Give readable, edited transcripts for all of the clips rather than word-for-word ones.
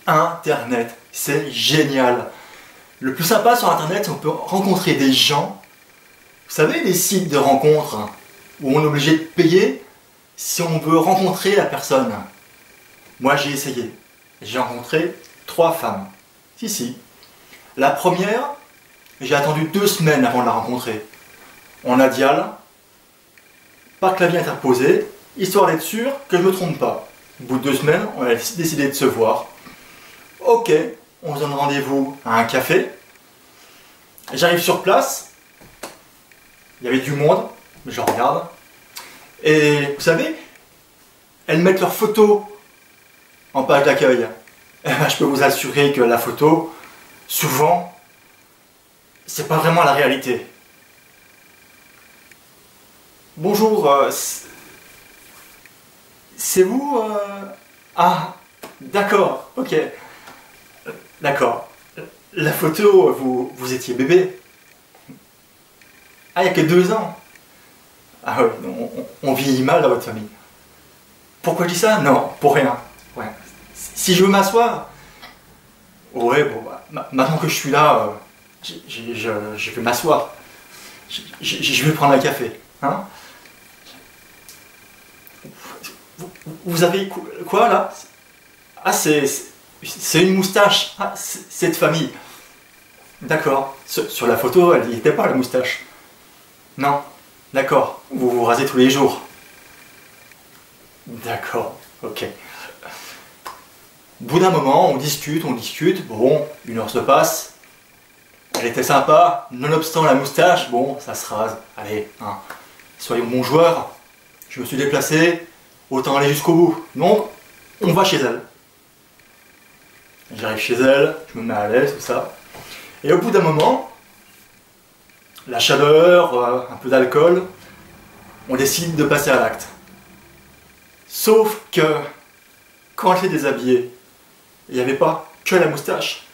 Internet, c'est génial. Le plus sympa sur Internet, c'est qu'on peut rencontrer des gens. Vous savez, des sites de rencontres où on est obligé de payer si on veut rencontrer la personne. Moi, j'ai essayé. J'ai rencontré 3 femmes. Si. La première, j'ai attendu 2 semaines avant de la rencontrer. On a dial, par clavier interposé, histoire d'être sûr que je ne me trompe pas. Au bout de 2 semaines, on a décidé de se voir. Ok, on se donne rendez-vous à un café. J'arrive sur place. Il y avait du monde, mais je regarde. Et vous savez, elles mettent leurs photos en page d'accueil. Eh ben, je peux vous assurer que la photo, souvent, c'est pas vraiment la réalité. Bonjour, c'est vous Ah, d'accord, ok. D'accord. La photo, vous étiez bébé. Ah, il n'y a que 2 ans. Ah ouais, on vieillit mal dans votre famille. Pourquoi je dis ça? Non, pour rien. Ouais. Si je veux m'asseoir, ouais, bon, bah, maintenant que je suis là, je vais m'asseoir. Je vais prendre un café. Hein? Vous avez quoi là? Ah, c'est une moustache. Ah, c'est de famille. D'accord. Sur la photo, elle n'y était pas la moustache. Non. D'accord. Vous vous rasez tous les jours. D'accord. Ok. Au bout d'un moment, on discute. Bon, 1 heure se passe. Elle était sympa, nonobstant la moustache, bon, ça se rase. Allez, hein, soyons bons joueurs. Je me suis déplacé, autant aller jusqu'au bout. Donc, on va chez elle. J'arrive chez elle, je me mets à l'aise, tout ça. Et au bout d'un moment, la chaleur, un peu d'alcool, on décide de passer à l'acte. Sauf que, quand elle s'est déshabillée, il n'y avait pas que la moustache.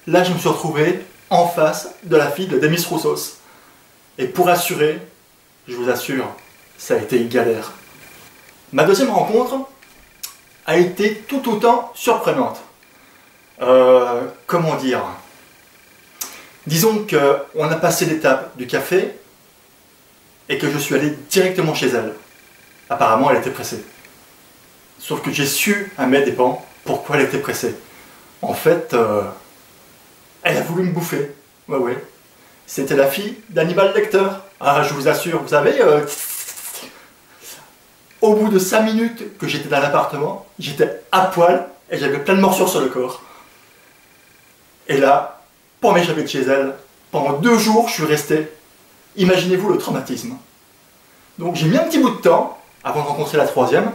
Là, je me suis retrouvé en face de la fille de Demis Roussos. Et pour assurer, je vous assure, ça a été une galère. Ma deuxième rencontre a été tout autant surprenante. Comment dire? Disons qu'on a passé l'étape du café et que je suis allé directement chez elle. Apparemment, elle était pressée. Sauf que j'ai su à mes dépens pourquoi elle était pressée. En fait, elle a voulu me bouffer. Ouais. C'était la fille d'Hannibal Lecter. Ah, je vous assure, vous savez, au bout de 5 minutes que j'étais dans l'appartement, j'étais à poil et j'avais plein de morsures sur le corps. Et là, pour m'échapper de chez elle, pendant 2 jours, je suis resté. Imaginez-vous le traumatisme. Donc j'ai mis un petit bout de temps avant de rencontrer la troisième.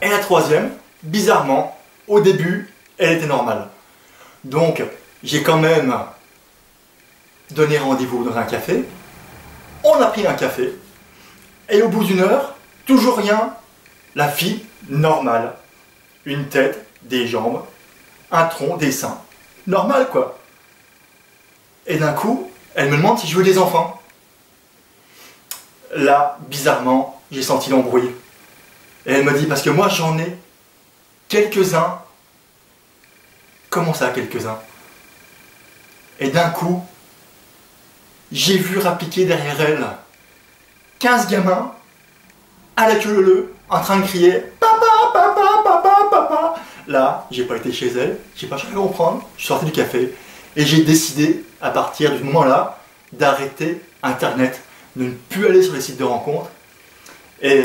Et la troisième, bizarrement, au début, elle était normale. Donc, j'ai quand même donné rendez-vous dans un café. On a pris un café. Et au bout d'1 heure, toujours rien. La fille, normale. Une tête, des jambes, un tronc, des seins. Normal, quoi. Et d'un coup, elle me demande si je veux des enfants. Là, bizarrement, j'ai senti l'embrouille. Et elle me dit, parce que moi j'en ai quelques-uns. Comment ça, quelques-uns? Et d'un coup, j'ai vu rappliquer derrière elle 15 gamins à la queue leu en train de crier papa, papa, papa, papa. Là, j'ai pas été chez elle, j'ai pas cherché à comprendre, je suis sorti du café et j'ai décidé, à partir du moment-là, d'arrêter Internet, de ne plus aller sur les sites de rencontres. Et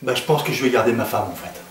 bah, je pense que je vais garder ma femme en fait.